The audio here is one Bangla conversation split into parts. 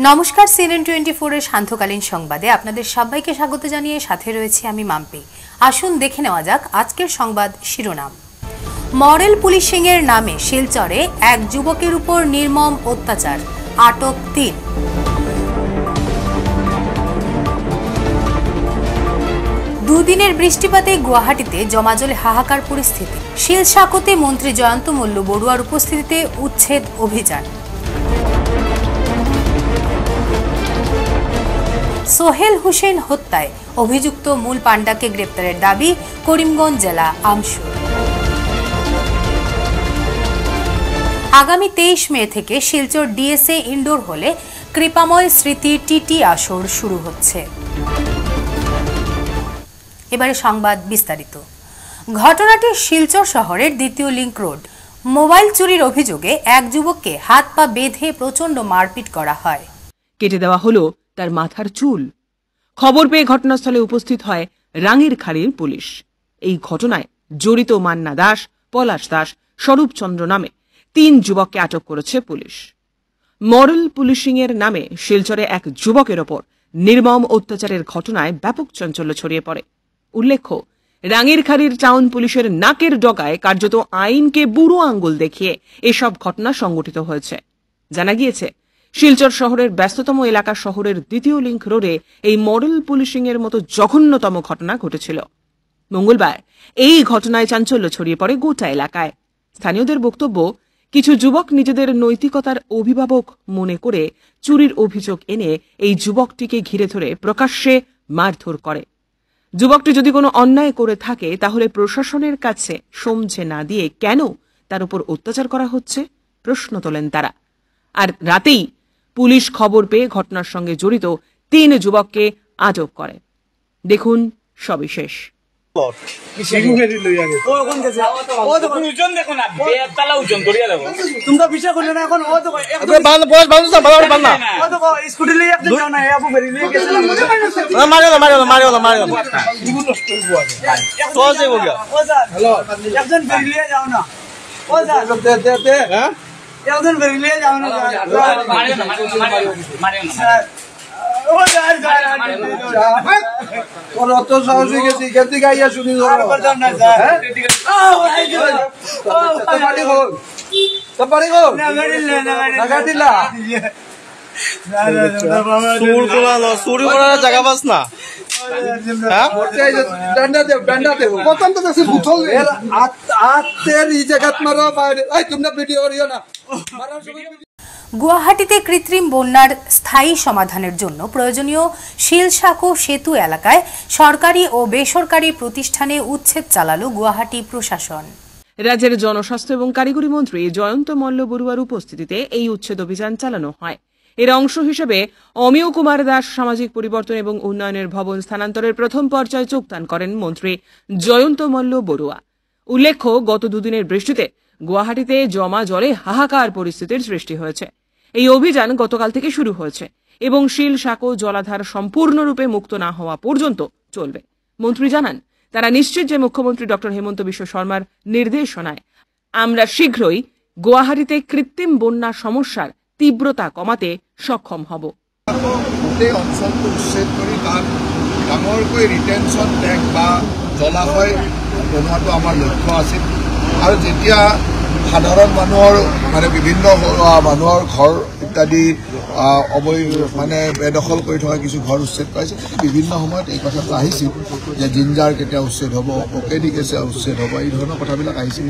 নমস্কার, CNN24 এর শান্তকালীন সংবাদে আপনাদের সবাইকে স্বাগত জানিয়ে সাথে রয়েছে আমি মাম্পি। আসুন দেখে নেওয়া যাক আজকের সংবাদ শিরোনাম। মডেল পুলিশিং এর নামে শিলচরে এক যুবকের উপর নির্মম অত্যাচার, আটক ৩। দুদিনের বৃষ্টিপাতে গুয়াহাটিতে জমাজলে হাহাকার পরিস্থিতি। শিলশাকোতে মন্ত্রী জয়ন্ত মল্ল বড়ুয়ার উপস্থিতিতে উচ্ছেদ অভিযান। সোহেল হুসেন হত্যায় অভিযুক্ত মূল পাণ্ডাকে গ্রেপ্তারের দাবি করিমগঞ্জ জেলা আমসু। আগামী ২৩ মে থেকে শিলচর ডিএসএ ইনডোর হলে কৃপাময় স্মৃতি টিটি আসর শুরু হচ্ছে। এবারে সংবাদ বিস্তারিত। ঘটনাটি শিলচর শহরের দ্বিতীয় লিংক রোড। মোবাইল চুরির অভিযোগে এক যুবককে হাত পা বেঁধে প্রচন্ড মারপিট করা হয়। কেটে দেওয়া হলো তার মাথার চুল। খবর পেয়ে ঘটনাস্থলে উপস্থিত হয় রাঙ্গিরখাড়ির পুলিশ। এই ঘটনায় জড়িত মান্না দাস, পলাশ দাস, স্বরূপচন্দ্র নামে ৩ যুবককে আটক করেছে পুলিশ। মডেল পুলিশিং এর নামে শিলচরে এক যুবকের ওপর নির্মম অত্যাচারের ঘটনায় ব্যাপক চাঞ্চল্য ছড়িয়ে পড়ে। উল্লেখ্য, রাঙ্গিরখাড়ির টাউন পুলিশের নাকের ডগায় কার্যত আইনকে বুড়ো আঙ্গুল দেখিয়ে এসব ঘটনা সংঘটিত হয়েছে। জানা গিয়েছে, শিলচর শহরের ব্যস্ততম এলাকা শহরের দ্বিতীয় লিংক রোডে এই মডেল পুলিশিং এর মতো জঘন্যতম ঘটনা ঘটেছিল। মঙ্গলবার এই ঘটনায় চাঞ্চল্য ছড়িয়ে পড়ে গোটা এলাকায়। স্থানীয়দের বক্তব্য, কিছু যুবক নিজেদের নৈতিকতার অভিভাবক মনে করে চুরির অভিযোগ এনে এই যুবকটিকে ঘিরে ধরে প্রকাশ্যে মারধর করে। যুবকটি যদি কোনো অন্যায় করে থাকে তাহলে প্রশাসনের কাছে সমঝে না দিয়ে কেন তার উপর অত্যাচার করা হচ্ছে প্রশ্ন তোলেন তারা। আর রাতেই পুলিশ খবর পেয়ে ঘটনার সঙ্গে জড়িত ৩ যুবককে আটক করে। দেখুন সবিশেষ। জায়গা পাস না গুয়াহাটিতে কৃত্রিম বন্যার স্থায়ী সমাধানের জন্য প্রয়োজনীয় শিলশাকো সেতু এলাকায় সরকারি ও বেসরকারি প্রতিষ্ঠানে উচ্ছেদ চালালো গুয়াহাটি প্রশাসন। রাজ্যের জনস্বাস্থ্য এবং কারিগরি মন্ত্রী জয়ন্ত মল্ল বড়ুয়ার উপস্থিতিতে এই উচ্ছেদ অভিযান চালানো হয়। এর অংশ হিসেবে অমিয় কুমার দাস সামাজিক পরিবর্তন এবং উন্নয়নের ভবন স্থানান্তরের প্রথম পর্যায়ে যোগদান করেন মন্ত্রী জয়ন্ত মল্ল বড়ুয়া। উল্লেখ্য, গত দুদিনের বৃষ্টিতে গুয়াহাটিতে জমা জলে হাহাকার পরিস্থিতির সৃষ্টি হয়েছে। এই অভিযান গতকাল থেকে শুরু হয়েছে এবং শিলশাকো জলাধার সম্পূর্ণরূপে মুক্ত না হওয়া পর্যন্ত চলবে। মন্ত্রী জানান, তারা নিশ্চিত যে মুখ্যমন্ত্রী ডক্টর হেমন্ত বিশ্ব শর্মার নির্দেশনায় আমরা শীঘ্রই গুয়াহাটিতে কৃত্রিম বন্যা সমস্যার তীব্রতা কমাতে সক্ষম হব। গোটেই অঞ্চলটো উচ্ছেদ কৰি তাত ডাঙৰকৈ ৰিটেনশ্যন টেংক বা জলাশয় বনোৱাটো আমাৰ লক্ষ্য আছিল। আৰু যেতিয়া সাধাৰণ মানুহৰ বিভিন্ন মানুহৰ ঘৰ ইত্যাদি বেদখল কৰি থকা কিছু ঘৰ উচ্ছেদ পাইছে, বিভিন্ন সময়ত এই কথাটো আহিছিল যে জিঞ্জাৰ কেতিয়া উচ্ছেদ হ'ব, অকেডি কেতিয়া উচ্ছেদ হ'ব, এই ধৰণৰ কথাবিলাক আহিছিল।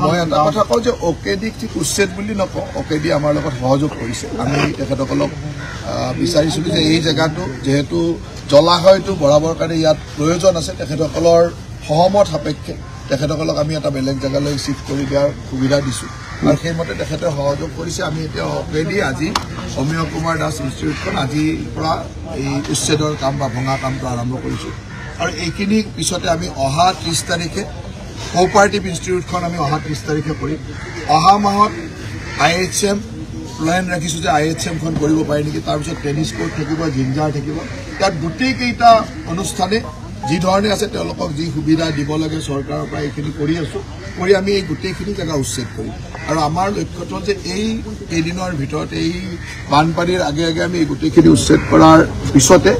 মই এটা কথা কওঁ যে অকেডিক ঠিক উচ্ছেদ বুলি নকওঁ, অকেডি আমাৰ লগত সহযোগ কৰিছে। আমি তেখেতসকলক বিচাৰিছিলোঁ যে এই জেগাটো যিহেতু জলাশয়টো বঢ়াবৰ কাৰণে ইয়াত প্ৰয়োজন আছে, তেখেতসকলৰ সহমত সাপেক্ষে তেখেতসকলক আমি এটা বেলেগ জেগালৈ চিফ্ট কৰি দিয়াৰ সুবিধা দিছোঁ আৰু সেইমতে তেখেতে সহযোগ কৰিছে। আমি এতিয়া অলৰেডি আজি অমিয় কুমাৰ দাস ইনষ্টিটিউটখন আজিৰ পৰা এই উচ্ছেদৰ কাম বা ভঙা কামটো আৰম্ভ কৰিছোঁ আৰু এইখিনি পিছতে আমি অহা 30 তাৰিখে কোঅপাৰেটিভ ইনষ্টিটিউটখন আমি অহা 30 তাৰিখে কৰিম। অহা মাহত IHM প্লেন ৰাখিছোঁ যে IHMখন কৰিব পাৰি নেকি। তাৰপিছত টেনিছ কোৰ্ট থাকিব, জিঞ্জাৰ থাকিব। তাত গোটেইকেইটা অনুষ্ঠানে যি ধৰণে আছে তেওঁলোকক যি সুবিধা দিব লাগে চৰকাৰৰ পৰা এইখিনি কৰি আছোঁ। কৰি আমি এই গোটেইখিনি জেগা উচ্ছেদ কৰিম আৰু আমাৰ লক্ষ্যটো যে এই কেইদিনৰ ভিতৰত এই বানপানীৰ আগে আগে আমি এই গোটেইখিনি উচ্ছেদ কৰাৰ পিছতে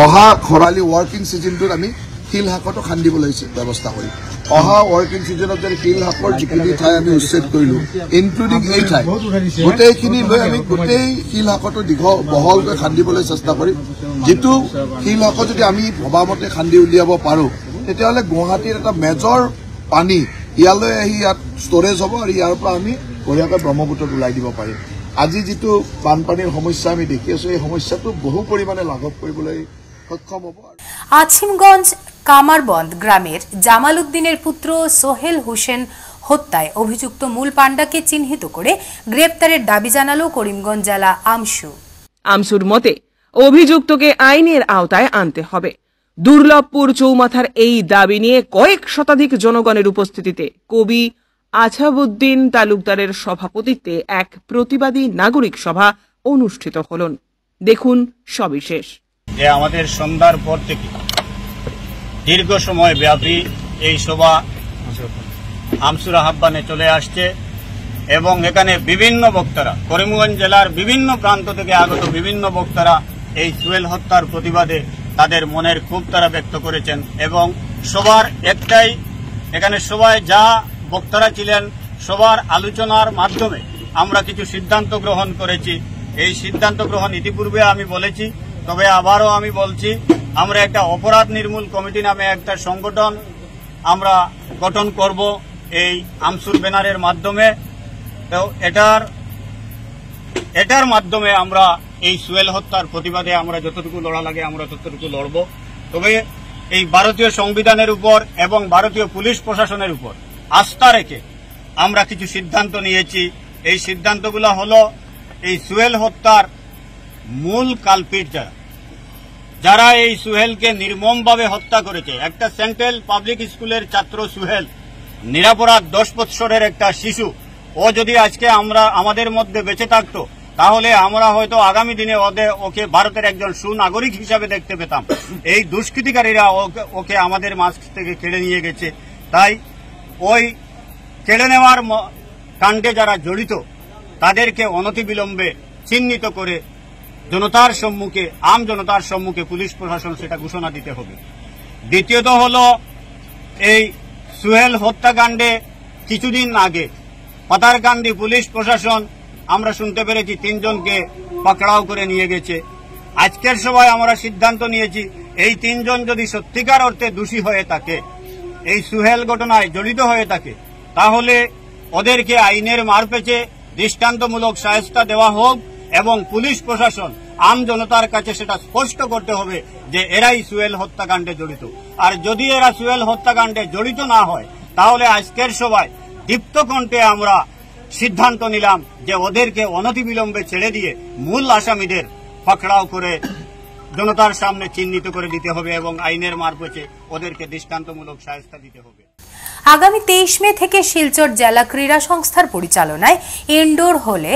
অহা খৰালি ৱৰ্কিং ছিজনটোত আমি শিল শাকতো খান্দিবলৈ ব্যৱস্থা কৰিম। অহা ৱৰ্কিং ছিজনত যদি শিল শাকৰ যিখিনি ঠাই আমি উচ্ছেদ কৰিলোঁ ইনক্লুডিং এই ঠাই গোটেইখিনি লৈ আমি গোটেই শিল শাকতো বহলকৈ খান্দিবলৈ চেষ্টা কৰিম। যিটো শিল শাক যদি আমি ভবামতে খান্দি উলিয়াব পাৰোঁ তেতিয়াহ'লে গুৱাহাটীৰ এটা মেজৰ পানী ইয়ালৈ আহি ইয়াত ষ্ট'ৰেজ হ'ব আৰু ইয়াৰ পৰা আমি বঢ়িয়াকৈ ব্ৰহ্মপুত্ৰত ওলাই দিব পাৰিম। আজি যিটো বানপানীৰ সমস্যা আমি দেখি আছোঁ এই সমস্যাটো বহু পৰিমাণে লাঘৱ কৰিবলৈ সক্ষম হ'ব। আছিমগঞ্জ কামারবন্দ গ্রামের জামাল উদ্দিনের পুত্র সোহেল হোসেন হত্যায় অভিযুক্ত মূল পাণ্ডাকে চিহ্নিত করে গ্রেপ্তারের দাবি জানালো করিমগঞ্জ জেলা আমসু। আমসুর মতে অভিযুক্তকে আইনের আওতায় আনতে হবে। দুর্লভপুর চৌমাথার এই দাবি নিয়ে কয়েক শতাধিক জনগণের উপস্থিতিতে কবি আছাবউদ্দিন তালুকদারের সভাপতিত্বে এক প্রতিবাদী নাগরিক সভা অনুষ্ঠিত হল। দেখুন সবিশেষ। যে আমাদের সন্ধ্যার পর থেকে দীর্ঘ সময় ব্যাপী এই সভা আমসুর আহ্বানে চলে আসছে এবং এখানে বিভিন্ন বক্তারা করিমগঞ্জ জেলার বিভিন্ন প্রান্ত থেকে আগত বিভিন্ন বক্তারা এই সোহেল হত্যার প্রতিবাদে তাদের মনের ক্ষোভ তারা ব্যক্ত করেছেন এবং সবার একটাই এখানে সবাই যা বক্তারা ছিলেন সবার আলোচনার মাধ্যমে আমরা কিছু সিদ্ধান্ত গ্রহণ করেছি। এই সিদ্ধান্ত গ্রহণ ইতিপূর্বে আমি বলেছি, তবে আবারও আমি বলছি, আমরা একটা অপরাধ নির্মূল কমিটি নামে একটা সংগঠন আমরা গঠন করব এই আমসুর ব্যানারের মাধ্যমে। তো এটার মাধ্যমে আমরা এই সোহেল হত্যার প্রতিবাদে আমরা যতটুকু লড়া লাগে আমরা ততটুকু লড়ব। তবে এই ভারতীয় সংবিধানের উপর এবং ভারতীয় পুলিশ প্রশাসনের উপর আস্থা রেখে আমরা কিছু সিদ্ধান্ত নিয়েছি। এই সিদ্ধান্তগুলো হলো এই সোহেল হত্যার মূল কালপিট যারা এই সোহেলকে নির্মমভাবে হত্যা করেছে, একটা সেন্ট্রাল পাবলিক স্কুলের ছাত্র সোহেল, নিরাপরাধ 10 বৎসরের একটা শিশু, ও যদি আজকে আমাদের মধ্যে বেঁচে থাকতো তাহলে আমরা হয়তো আগামী দিনে ওকে ভারতের একজন সুনাগরিক হিসাবে দেখতে পেতাম। এই দুষ্কৃতিকারীরা ওকে আমাদের মাঝ থেকে কেড়ে নিয়ে গেছে। তাই ওই কেড়ে নেওয়ার কাণ্ডে যারা জড়িত তাদেরকে অনতিবিলম্বে চিহ্নিত করে জনতার সম্মুখে আম জনতার সম্মুখে পুলিশ প্রশাসন সেটা ঘোষণা দিতে হবে। দ্বিতীয়ত হল এই সোহেল হত্যাকাণ্ডে কিছুদিন আগে পাতারকান্দি পুলিশ প্রশাসন আমরা শুনতে পেরেছি 3 জনকে পাকড়াও করে নিয়ে গেছে। আজকের সভায় আমরা সিদ্ধান্ত নিয়েছি এই 3 জন যদি সত্যিকার অর্থে দোষী হয়ে থাকে, এই সোহেল ঘটনায় জড়িত হয়ে থাকে, তাহলে ওদেরকে আইনের মারপেচে দৃষ্টান্তমূলক শায়েস্তা দেওয়া হোক এবং পুলিশ প্রশাসন আম জনতার কাছে সেটা স্পষ্ট করতে হবে যে এরাই সোহেল হত্যাকাণ্ডে জড়িত। আর যদি এরা সোহেল হত্যাকাণ্ডে জড়িত না হয় তাহলে আজকের সভায় দীপ্ত কণ্ঠে আমরা সিদ্ধান্ত নিলাম যে ওদেরকে অনতিবিলম্বে ছেড়ে দিয়ে মূল আসামিদের পাকড়াও করে জনতার সামনে চিহ্নিত করে দিতে হবে এবং আইনের মারপেচে ওদেরকে দৃষ্টান্তমূলক শায়েস্তা দিতে হবে। আগামী 23 মে থেকে শিলচর জেলা ক্রীড়া সংস্থার পরিচালনায় ইনডোর হলে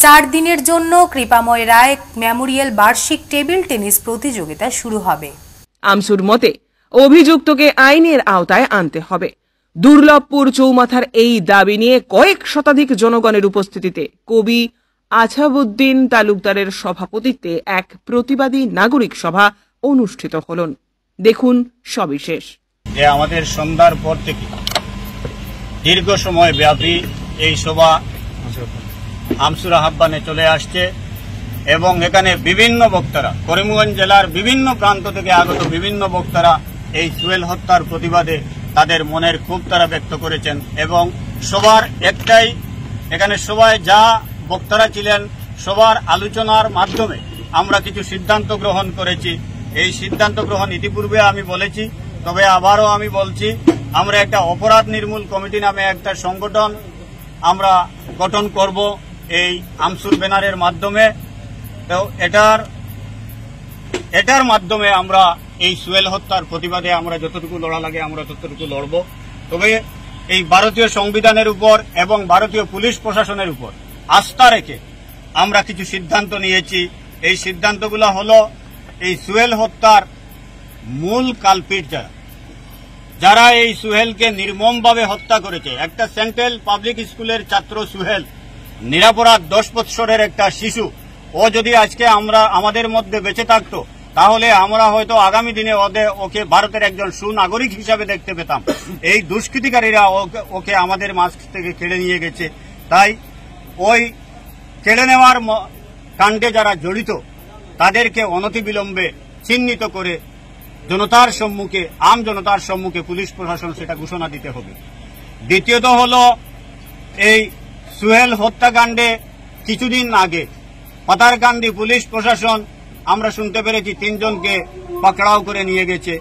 4 দিনের জন্য কৃপাময় রায় মেমোরিয়াল বার্ষিক টেবিল টেনিস প্রতিযোগিতা শুরু হবে। আমসুর মতে অভিযুক্তকে আইনের আওতায় আনতে হবে। দুর্লভপুর চৌমাথার এই দাবি নিয়ে কয়েক শতাধিক জনগণের উপস্থিতিতে কবি আছাবউদ্দিন তালুকদারের সভাপতিত্বে এক প্রতিবাদী নাগরিক সভা অনুষ্ঠিত হল। দেখুন সবিশেষ। যে আমাদের সন্ধ্যার পর থেকে দীর্ঘ সময় ব্যাপী এই সভা আমসুর আহ্বানে চলে আসছে এবং এখানে বিভিন্ন বক্তারা করিমগঞ্জ জেলার বিভিন্ন প্রান্ত থেকে আগত বিভিন্ন বক্তারা এই সোহেল হত্যার প্রতিবাদে তাদের মনের ক্ষোভ তারা ব্যক্ত করেছেন এবং সবার একটাই এখানে সবাই যা বক্তারা ছিলেন সবার আলোচনার মাধ্যমে আমরা কিছু সিদ্ধান্ত গ্রহণ করেছি। এই সিদ্ধান্ত গ্রহণ ইতিপূর্বে আমি বলেছি, তবে আবারও আমি বলছি, আমরা একটা অপরাধ নির্মূল কমিটি নামে একটা সংগঠন আমরা গঠন করব এই আমসুর ব্যানারের মাধ্যমে। তো এটার মাধ্যমে আমরা এই সোহেল হত্যার প্রতিবাদে আমরা যতটুকু লড়া লাগে আমরা ততটুকু লড়ব। তবে এই ভারতীয় সংবিধানের উপর এবং ভারতীয় পুলিশ প্রশাসনের উপর আস্থা রেখে আমরা কিছু সিদ্ধান্ত নিয়েছি। এই সিদ্ধান্তগুলো হলো এই সোহেল হত্যার মূল কালপিট যারা এই সুহেলকে নির্মমভাবে হত্যা করেছে। একটা সেন্ট্রাল পাবলিক স্কুলের ছাত্র সুহেল, নিরাপরাধ 10 বৎসরের একটা শিশু। ও যদি আজকে আমাদের মধ্যে বেঁচে থাকতো তাহলে আমরা হয়তো আগামী দিনে ওকে ভারতের একজন সুনাগরিক হিসাবে দেখতে পেতাম। এই দুষ্কৃতিকারীরা ওকে আমাদের মাঝ থেকে কেড়ে নিয়ে গেছে। তাই ওই কেড়ে নেওয়ার কাণ্ডে যারা জড়িত তাদেরকে অনতিবিলম্বে চিহ্নিত করে জনতার সম্মুখে, আম জনতার সম্মুখে পুলিশ প্রশাসন সেটা ঘোষণা দিতে হবে। দ্বিতীয়ত হল, এই সুহেল হত্যাকাণ্ডে কিছুদিন আগে পাতারকান্দি পুলিশ প্রশাসন আমরা শুনতে পেরেছি 3 জনকে পাকড়াও করে নিয়ে গেছে।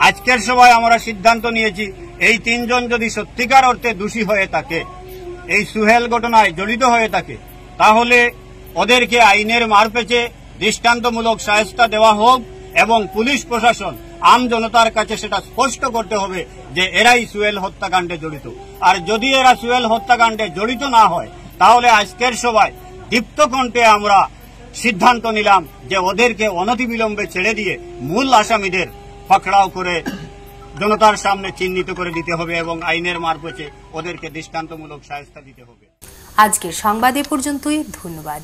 আজকের সভায় আমরা সিদ্ধান্ত নিয়েছি এই 3 জন যদি সত্যিকার অর্থে দোষী হয়ে থাকে, এই সুহেল ঘটনায় জড়িত হয়ে থাকে, তাহলে ওদেরকে আইনের মারপেচে দৃষ্টান্তমূলক শায়েস্তা দেওয়া হোক এবং পুলিশ প্রশাসন আম জনতার কাছে সেটা স্পষ্ট করতে হবে যে এরাই সুহেল হত্যাকাণ্ডে জড়িত। আর যদি এরা সুহেল হত্যাকাণ্ডে জড়িত না হয় তাহলে আজকের সভায় দীপ্ত কণ্ঠে আমরা সিদ্ধান্ত নিলাম যে ওদেরকে অনতিবিলম্বে ছেড়ে দিয়ে মূল আসামিদের পাকড়াও করে জনতার সামনে চিহ্নিত করে দিতে হবে এবং আইনের মারপেচে ওদেরকে দৃষ্টান্তমূলক শায়েস্তা দিতে হবে। আজকের সংবাদ এ পর্যন্তই। ধন্যবাদ।